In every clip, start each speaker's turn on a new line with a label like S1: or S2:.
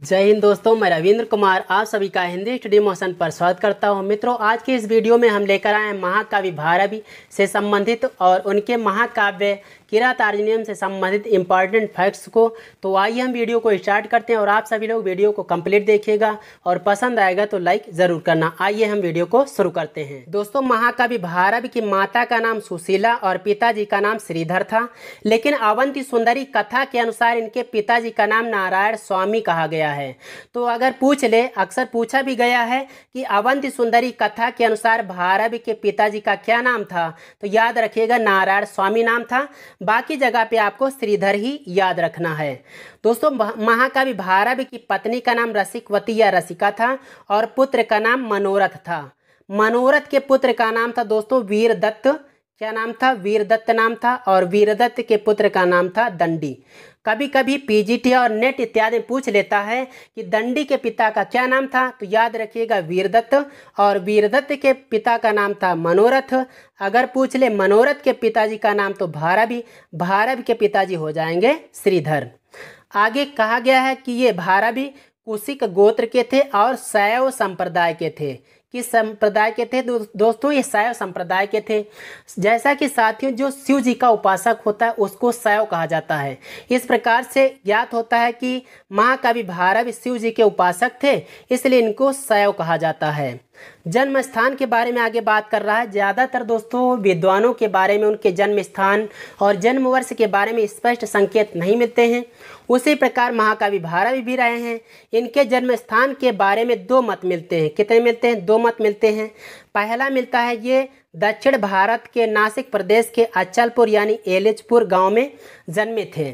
S1: जय हिंद दोस्तों, मैं रविंद्र कुमार आप सभी का हिंदी स्टडी मोशन पर स्वागत करता हूं। मित्रों, आज के इस वीडियो में हम लेकर आए हैं महाकवि भारवी से संबंधित और उनके महाकाव्य किरातार्जुनीयम से संबंधित इम्पॉर्टेंट फैक्ट्स को। तो आइए हम वीडियो को स्टार्ट करते हैं और आप सभी लोग वीडियो को कंप्लीट देखिएगा और पसंद आएगा तो लाइक ज़रूर करना। आइए हम वीडियो को शुरू करते हैं। दोस्तों, महाकवि भारवी की माता का नाम सुशीला और पिताजी का नाम श्रीधर था, लेकिन अवंती सुंदरी कथा के अनुसार इनके पिताजी का नाम नारायण स्वामी कहा गया है। तो अगर पूछ ले, अक्सर पूछा भी गया है कि अवंती सुंदरी कथा के अनुसार भारवी के पिताजी का क्या नाम था, तो याद रखिएगा नारायण स्वामी नाम था। बाकी जगह पे आपको श्रीधर ही याद रखना है। दोस्तों, महाकवि भारवी की पत्नी का नाम रसिकवती या रसिका था और पुत्र का नाम मनोरथ था। मनोरथ के पुत्र का नाम था दोस्तों वीरदत्त। क्या नाम था? वीरदत्त नाम था। और वीरदत्त के पुत्र का नाम था दंडी। कभी कभी पीजीटी और नेट इत्यादि पूछ लेता है कि दंडी के पिता का क्या नाम था, तो याद रखिएगा वीरदत्त। और वीरदत्त के पिता का नाम था मनोरथ। अगर पूछ ले मनोरथ के पिताजी का नाम, तो भारवी। भारवी के पिताजी हो जाएंगे श्रीधर। आगे कहा गया है कि ये भारवी कुशिक गोत्र के थे और शैव संप्रदाय के थे। किस संप्रदाय के थे दोस्तों? ये शैव संप्रदाय के थे। जैसा कि साथियों, जो शिव जी का उपासक होता है उसको शैव कहा जाता है। इस प्रकार से ज्ञात होता है कि महाकवि भारवी शिव जी के उपासक थे, इसलिए इनको शैव कहा जाता है। जन्म स्थान के बारे में आगे बात कर रहा है। ज़्यादातर दोस्तों विद्वानों के बारे में उनके जन्म स्थान और जन्म वर्ष के बारे में स्पष्ट संकेत नहीं मिलते हैं। उसी प्रकार महाकवि भारवी भी रहे हैं। इनके जन्म स्थान के बारे में दो मत मिलते हैं। कितने मिलते हैं? दो मत मिलते हैं। पहला मिलता है ये दक्षिण भारत के नासिक प्रदेश के अचलपुर यानी एलिचपुर गाँव में जन्मे थे।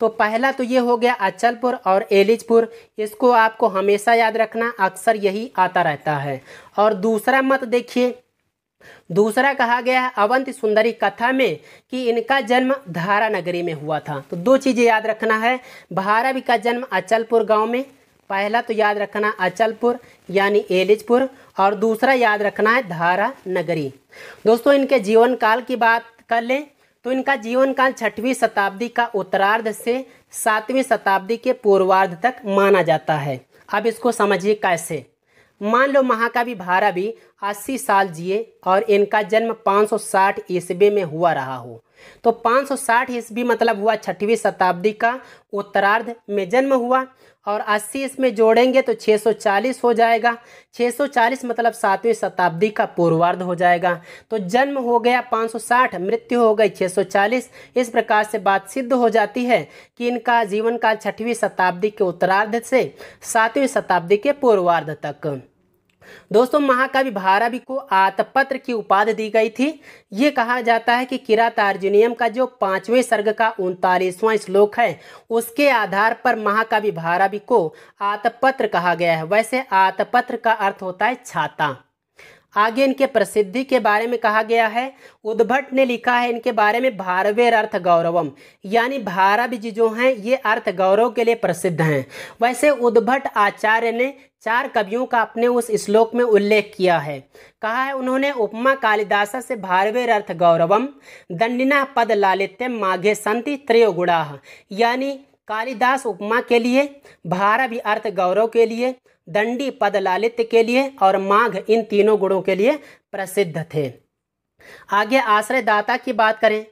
S1: तो पहला तो ये हो गया अचलपुर और एलिचपुर, इसको आपको हमेशा याद रखना, अक्सर यही आता रहता है। और दूसरा मत देखिए, दूसरा कहा गया है अवंती सुंदरी कथा में कि इनका जन्म धारा नगरी में हुआ था। तो दो चीज़ें याद रखना है। भारवी का जन्म अचलपुर गांव में, पहला तो याद रखना अचलपुर यानी एलिचपुर, और दूसरा याद रखना है धारा नगरी। दोस्तों, इनके जीवन काल की बात कर लें तो इनका जीवन काल 6वीं शताब्दी का उत्तरार्ध से 7वीं शताब्दी के पूर्वार्ध तक माना जाता है। अब इसको समझिए कैसे। मान लो महाकवि भारवी 80 साल जिए और इनका जन्म 560 ईस्वी में हुआ रहा हो, तो 560 ईस्वी मतलब हुआ 6वीं शताब्दी का उत्तरार्ध में जन्म हुआ, और 80 इसमें जोड़ेंगे तो 640 हो जाएगा। 640 मतलब 7वीं शताब्दी का पूर्वार्ध हो जाएगा। तो जन्म हो गया 560, मृत्यु हो गई 640। इस प्रकार से बात सिद्ध हो जाती है कि इनका जीवन काल 6वीं शताब्दी के उत्तरार्ध से 7वीं शताब्दी के पूर्वार्ध तक। दोस्तों, महाकवि भारवी को आतपत्र की उपाधि दी गई थी। ये कहा जाता है कि किरातार्जुनीयम का जो 5वें सर्ग का 39वां श्लोक है, उसके आधार पर महाकवि भारवी को आतपत्र कहा गया है। वैसे आतपत्र का अर्थ होता है छाता। आगे इनके प्रसिद्धि के बारे में कहा गया है। उद्भट ने लिखा है इनके बारे में भारवेर अर्थ गौरवम, यानी भारवी जी जो हैं ये अर्थ गौरव के लिए प्रसिद्ध हैं। वैसे उद्भट आचार्य ने 4 कवियों का अपने उस श्लोक में उल्लेख किया है। कहा है उन्होंने, उपमा कालिदास से भारवेर अर्थ गौरवम दंडिना पद लालित्यम माघे संति त्रयो गुणाः, यानी कालिदास उपमा के लिए, भारवी अर्थ गौरव के लिए, दंडी पद लालित्य के लिए और माघ इन तीनों गुणों के लिए प्रसिद्ध थे। आगे आश्रयदाता की बात करें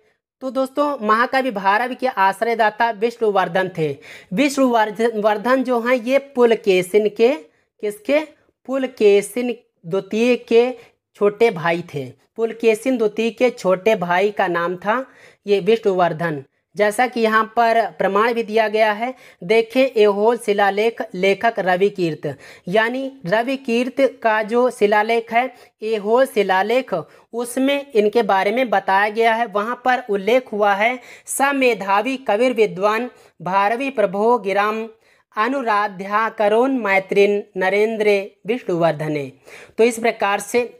S1: तो दोस्तों, महाकवि भारवी के आश्रयदाता विष्णुवर्धन थे। विष्णुवर्धन जो हैं ये पुलकेशिन के, किसके? पुलकेशिन द्वितीय के छोटे भाई थे। पुलकेशिन द्वितीय के छोटे भाई का नाम था ये विष्णुवर्धन, जैसा कि यहाँ पर प्रमाण भी दिया गया है। देखें ऐहोल शिलालेख, लेखक रविकीर्त, यानी रविकीर्त का जो शिलालेख है ऐहोल शिलालेख, उसमें इनके बारे में बताया गया है। वहाँ पर उल्लेख हुआ है समेधावी कविर विद्वान भारवी प्रभो गिराम अनुराध्या करोन मैत्रीन नरेंद्रे विष्णुवर्धने। तो इस प्रकार से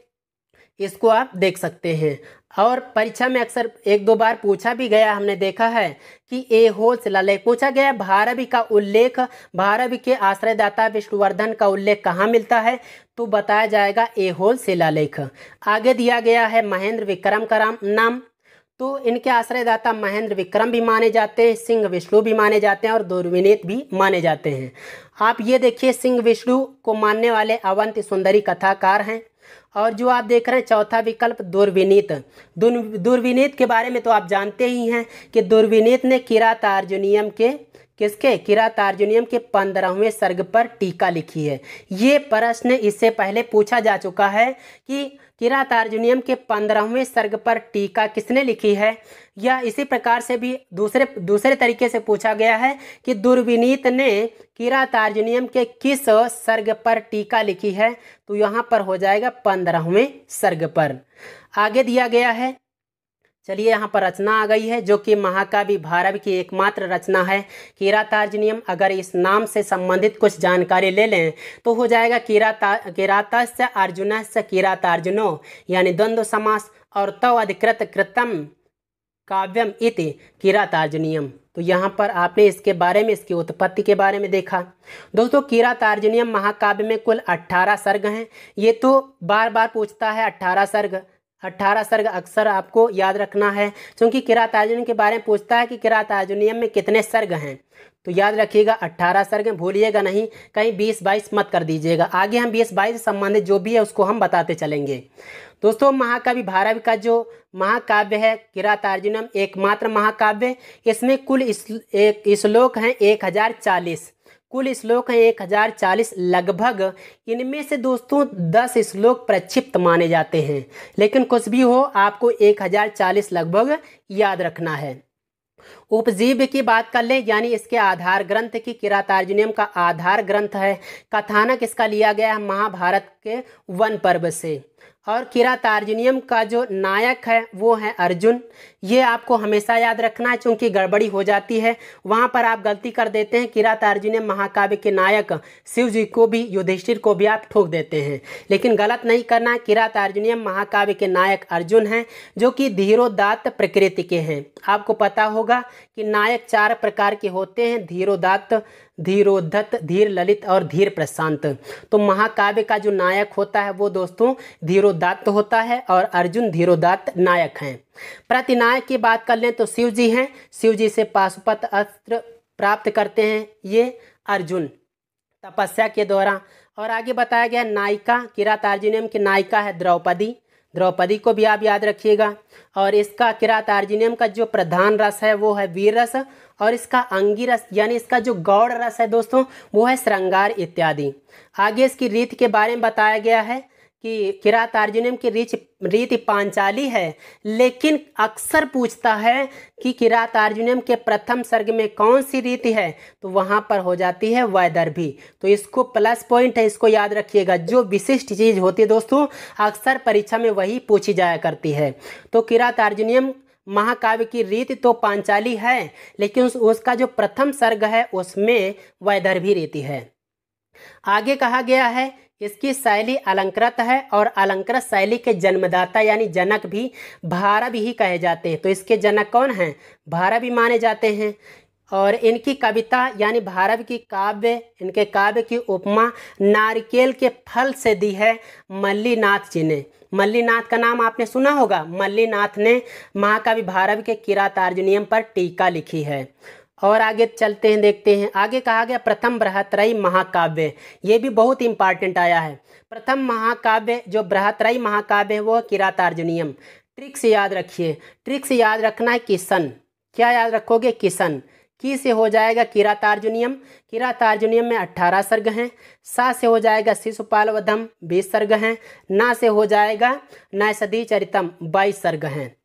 S1: इसको आप देख सकते हैं। और परीक्षा में अक्सर 1-2 बार पूछा भी गया, हमने देखा है कि ऐहोल शिलालेख पूछा गया। भारवी का उल्लेख, भारवी के आश्रयदाता विष्णुवर्धन का उल्लेख कहाँ मिलता है, तो बताया जाएगा ऐहोल शिलालेख। आगे दिया गया है महेंद्र विक्रम का नाम, तो इनके आश्रयदाता महेंद्र विक्रम भी माने जाते हैं, सिंह विष्णु भी माने जाते हैं और दुर्विनीत भी माने जाते हैं। आप ये देखिए, सिंह विष्णु को मानने वाले अवंती सुंदरी कथाकार हैं। और जो आप देख रहे हैं चौथा विकल्प दुर्विनीत। दुर्विनीत के बारे में तो आप जानते ही हैं कि दुर्विनीत ने किरातार्जुनीयम के किरातार्जुनीयम के 15वें सर्ग पर टीका लिखी है। ये प्रश्न इससे पहले पूछा जा चुका है कि किरातार्जुनीयम के 15वें सर्ग पर टीका किसने लिखी है, या इसी प्रकार से भी दूसरे तरीके से पूछा गया है कि दुर्विनीत ने किरातार्जुनीयम के किस सर्ग पर टीका लिखी है। तो यहाँ पर हो जाएगा 15वें सर्ग पर। आगे दिया गया है, चलिए यहाँ पर रचना आ गई है जो कि महाकाव्य भारव की एकमात्र रचना है किरातार्जुनीयम। अगर इस नाम से संबंधित कुछ जानकारी ले लें तो हो जाएगा किरातस्य अर्जुनस्य किरातार्जुनो, यानी द्वंद्व समास, और तव अधिकृत कृतम काव्यम इति किरातार्जुनीयम। तो यहाँ पर आपने इसके बारे में, इसकी उत्पत्ति के बारे में देखा। दोस्तों, किरातार्जुनीयम महाकाव्य में कुल 18 सर्ग हैं। ये तो बार बार पूछता है 18 सर्ग अक्सर आपको याद रखना है, क्योंकि किरातार्जुनीयम के बारे में पूछता है कि किरातार्जुनीयम में कितने सर्ग हैं। तो याद रखिएगा 18 सर्ग हैं, भूलिएगा नहीं, कहीं 20-22 मत कर दीजिएगा। आगे हम 20-22 से संबंधित जो भी है उसको हम बताते चलेंगे। दोस्तों, महाकाव्य भारव का जो महाकाव्य है किरातार्जुनीयम एकमात्र महाकाव्य, इसमें कुल श्लोक हैं 1040। कुल श्लोक हैं 1040 लगभग। इनमें से दोस्तों 10 श्लोक प्रक्षिप्त माने जाते हैं, लेकिन कुछ भी हो आपको 1040 लगभग याद रखना है। उपजीव्य की बात कर लें, यानी इसके आधार ग्रंथ की, किरातार्जुनीयम का आधार ग्रंथ है। कथानक इसका लिया गया है महाभारत के वन पर्व से। और किरातार्जुनीयम का जो नायक है वो है अर्जुन। ये आपको हमेशा याद रखना है, क्योंकि गड़बड़ी हो जाती है, वहाँ पर आप गलती कर देते हैं। किरातार्जुनीयम महाकाव्य के नायक शिव जी को भी, युधिष्ठिर को भी आप ठोक देते हैं, लेकिन गलत नहीं करना है। किरातार्जुनीयम महाकाव्य के नायक अर्जुन हैं, जो कि धीरोदात्त प्रकृति के हैं। आपको पता होगा कि नायक 4 प्रकार के होते हैं, धीरोदात्त, धीरोद्धत, धीर ललित और धीर प्रशांत। तो महाकाव्य का जो नायक होता है वो दोस्तों धीरोदात्त होता है, और अर्जुन धीरोदात्त नायक हैं। प्रतिनायक की बात कर लें तो शिव जी हैं। शिव जी से पाशुपत अस्त्र प्राप्त करते हैं ये अर्जुन तपस्या के दौरान। और आगे बताया गया नायिका, किरातार्जुनीयम की नायिका है द्रौपदी। द्रौपदी को भी आप याद रखिएगा। और इसका किरातार्जुनीयम का जो प्रधान रस है वो है वीर रस, और इसका अंगी रस यानी इसका जो गौड़ रस है दोस्तों वो है श्रृंगार इत्यादि। आगे इसकी रीति के बारे में बताया गया है कि किरातार्जुनीयम की रीति पांचाली है, लेकिन अक्सर पूछता है कि किरातार्जुनीयम के प्रथम सर्ग में कौन सी रीति है, तो वहाँ पर हो जाती है वैदर्भी। तो इसको प्लस पॉइंट है, इसको याद रखिएगा। जो विशिष्ट चीज़ होती है दोस्तों अक्सर परीक्षा में वही पूछी जाया करती है। तो किरातार्जुनीयम महाकाव्य की रीति तो पांचाली है, लेकिन उसका जो प्रथम सर्ग है उसमें वैदर्भी रीति है। आगे कहा गया है इसकी शैली अलंकृत है, और अलंकृत शैली के जन्मदाता यानी जनक भी भारव ही कहे जाते हैं। तो इसके जनक कौन हैं? भारव ही माने जाते हैं। और इनकी कविता यानी भारव की काव्य, इनके काव्य की उपमा नारिकेल के फल से दी है मल्लीनाथ जी ने। मल्लीनाथ का नाम आपने सुना होगा। मल्लीनाथ ने महाकाव्य भारव के किरातार्जुनीयम पर टीका लिखी है। और आगे चलते हैं, देखते हैं। आगे कहा गया प्रथम बृहत्त्रयी महाकाव्य, ये भी बहुत इंपॉर्टेंट आया है। प्रथम महाकाव्य जो बृहत्त्रयी महाकाव्य है वो किरातार्जुनीयम। ट्रिक्स याद रखिए, ट्रिक्स याद रखना है किशन। क्या याद रखोगे? किशन। की से हो जाएगा किरातार्जुनीयम। किरातार्जुनीयम में 18 सर्ग हैं। सा से हो जाएगा शिशुपाल वधम 20 सर्ग हैं। ना से हो जाएगा नैषधि चरितम 22 सर्ग हैं।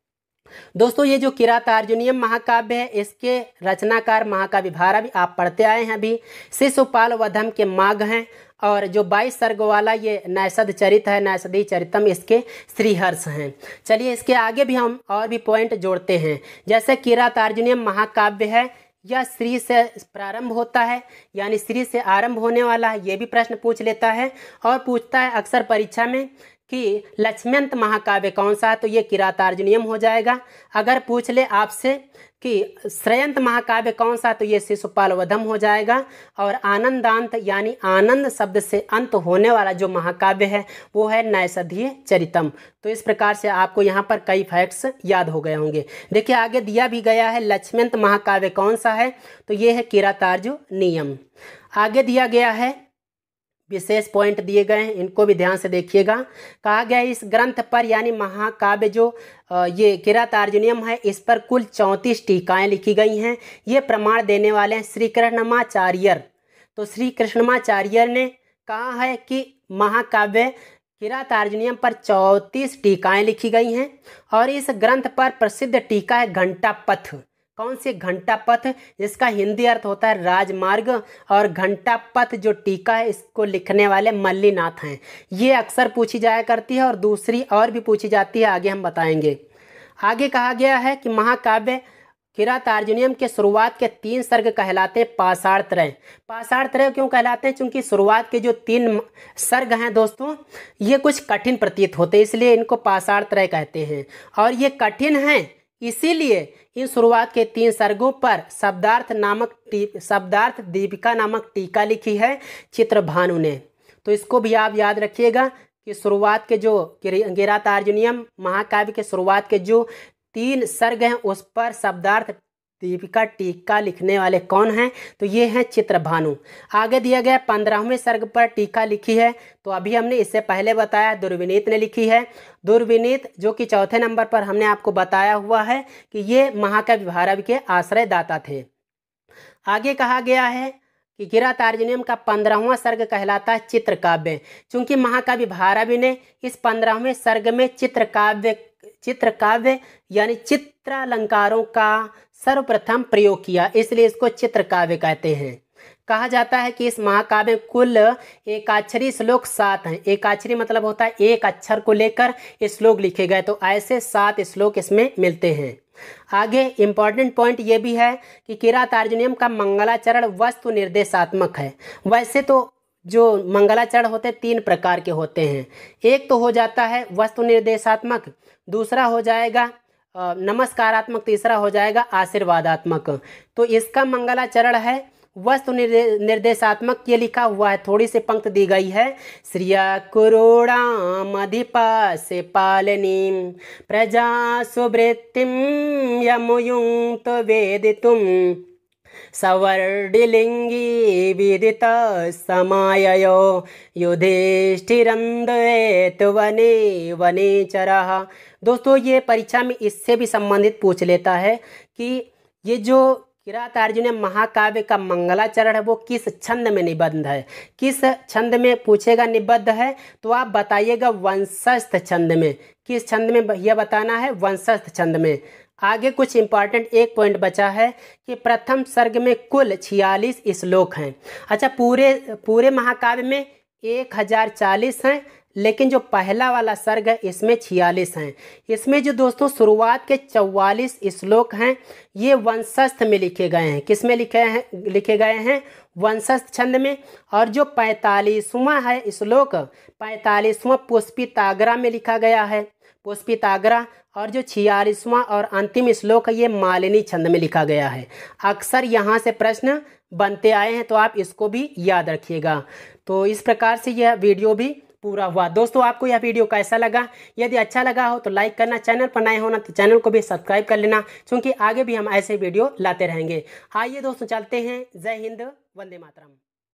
S1: दोस्तों ये जो किरातार्जुनीयम महाकाव्य है इसके रचनाकार महाकाव्य भारव आप पढ़ते आए हैं अभी, शिशुपाल वधम के माघ हैं। और जो 22 सर्ग वाला ये नैषध चरित है, नैषधि चरितम, इसके श्रीहर्ष हैं। चलिए इसके आगे भी हम और भी पॉइंट जोड़ते हैं। जैसे किरातार्जुनीयम महाकाव्य है यह श्री से प्रारंभ होता है, यानी श्री से आरंभ होने वाला है, ये भी प्रश्न पूछ लेता है। और पूछता है अक्सर परीक्षा में कि लक्ष्म्यंत महाकाव्य कौन सा है, तो ये किरातार्जुनीयम हो जाएगा। अगर पूछ ले आपसे कि श्रेयंत महाकाव्य कौन सा, तो ये शिशुपाल वधम हो जाएगा। और आनंदांत यानी आनंद शब्द से अंत होने वाला जो महाकाव्य है वो है नैषधीय चरितम। तो इस प्रकार से आपको यहाँ पर कई फैक्ट्स याद हो गए होंगे। देखिए आगे दिया भी गया है लक्ष्म्यंत महाकाव्य कौन सा है, तो ये है किरातार्जुनीयम। आगे दिया गया है, विशेष पॉइंट दिए गए हैं, इनको भी ध्यान से देखिएगा। कहा गया है इस ग्रंथ पर यानी महाकाव्य जो ये किरातार्जुनीयम है, इस पर कुल 34 टीकाएं लिखी गई हैं। ये प्रमाण देने वाले हैं श्री कृष्णमाचार्य। तो श्री कृष्णमाचार्य ने कहा है कि महाकाव्य किरातार्जुनीयम पर 34 टीकाएं लिखी गई हैं। और इस ग्रंथ पर प्रसिद्ध टीका है घंटापथ। कौन सी? घंटापथ, जिसका हिंदी अर्थ होता है राजमार्ग। और घंटापथ जो टीका है इसको लिखने वाले मल्लीनाथ हैं। ये अक्सर पूछी जाया करती है और दूसरी और भी पूछी जाती है, आगे हम बताएंगे। आगे कहा गया है कि महाकाव्य किरातार्जुनीयम के शुरुआत के 3 सर्ग कहलाते हैं पाषाणत्रय। पाषाणत्रय क्यों कहलाते हैं? क्योंकि शुरुआत के जो 3 सर्ग हैं दोस्तों, ये कुछ कठिन प्रतीत होते हैं, इसलिए इनको पाषाणत्रय कहते हैं। और ये कठिन हैं, इसीलिए इन शुरुआत के 3 सर्गों पर शब्दार्थ दीपिका नामक टीका लिखी है चित्रभानु ने। तो इसको भी आप याद रखिएगा कि शुरुआत के जो किरातार्जुनीयम महाकाव्य के शुरुआत के जो 3 सर्ग हैं उस पर शब्दार्थ दीपिका टीका लिखने वाले कौन हैं? तो ये हैं चित्रभानु। आगे दिया गया 15वें सर्ग पर टीका लिखी है, तो अभी हमने इससे पहले बताया दुर्विनीत ने लिखी है। दुर्विनीत जो कि 4थे नंबर पर हमने आपको बताया हुआ है कि ये महाकाव्य भारवी के आश्रयदाता थे। आगे कहा गया है कि किरातार्जुनीयम का 15वां सर्ग कहलाता है चित्रकाव्य। चूंकि महाकाव्य भारवी ने इस 15वें सर्ग में चित्रकाव्य यानी चित्रालंकारों का सर्वप्रथम प्रयोग किया, इसलिए इसको चित्रकाव्य कहते हैं। कहा जाता है कि इस महाकाव्य में कुल एकाक्षरी श्लोक 7 हैं। एकाक्षरी मतलब होता है एक अक्षर को लेकर श्लोक लिखे गए, तो ऐसे 7 श्लोक इसमें मिलते हैं। आगे इंपॉर्टेंट पॉइंट ये भी है कि किरातार्जुनीयम का मंगलाचरण वस्तु निर्देशात्मक है। वैसे तो जो मंगलाचरण होते 3 प्रकार के होते हैं। एक तो हो जाता है वस्तु निर्देशात्मक, दूसरा हो जाएगा नमस्कारात्मक, तीसरा हो जाएगा आशीर्वादात्मक। तो इसका मंगलाचरण है वस्तु निर्देशात्मक, ये लिखा हुआ है, थोड़ी सी पंक्ति दी गई है। श्रिया कुरोड़ामधिपास्य पालनीं प्रजा सुवृत्तिं यमुयुक्त वेदितुं सवर्णिलिंगी विदित समाययो युधिष्ठिरंदयेत वने वनेचरः। दोस्तों ये परीक्षा में इससे भी संबंधित पूछ लेता है कि ये जो किरातार्जुनीयम महाकाव्य का मंगलाचरण है वो किस छंद में निबद्ध है। किस छंद में पूछेगा निबद्ध है, तो आप बताइएगा वंशस्थ छंद में। किस छंद में यह बताना है? वंशस्थ छंद में। आगे कुछ इंपॉर्टेंट एक पॉइंट बचा है कि प्रथम सर्ग में कुल 46 श्लोक हैं। अच्छा, पूरे महाकाव्य में 1040 हैं, लेकिन जो पहला वाला सर्ग है इसमें 46 हैं। इसमें जो दोस्तों शुरुआत के 44 श्लोक हैं ये वंशस्थ में लिखे गए हैं। किस में लिखे गए हैं? वंशस्थ छंद में। और जो 45वां है श्लोक, 45वां पुष्पिताग्रा में लिखा गया है, पुष्पिताग्रा। और जो 46वां और अंतिम श्लोक है ये मालिनी छंद में लिखा गया है। अक्सर यहाँ से प्रश्न बनते आए हैं, तो आप इसको भी याद रखिएगा। तो इस प्रकार से यह वीडियो भी पूरा हुआ। दोस्तों आपको यह वीडियो कैसा लगा? यदि अच्छा लगा हो तो लाइक करना, चैनल पर नए होना तो चैनल को भी सब्सक्राइब कर लेना, क्योंकि आगे भी हम ऐसे वीडियो लाते रहेंगे। आइए दोस्तों चलते हैं। जय हिंद, वंदे मातरम।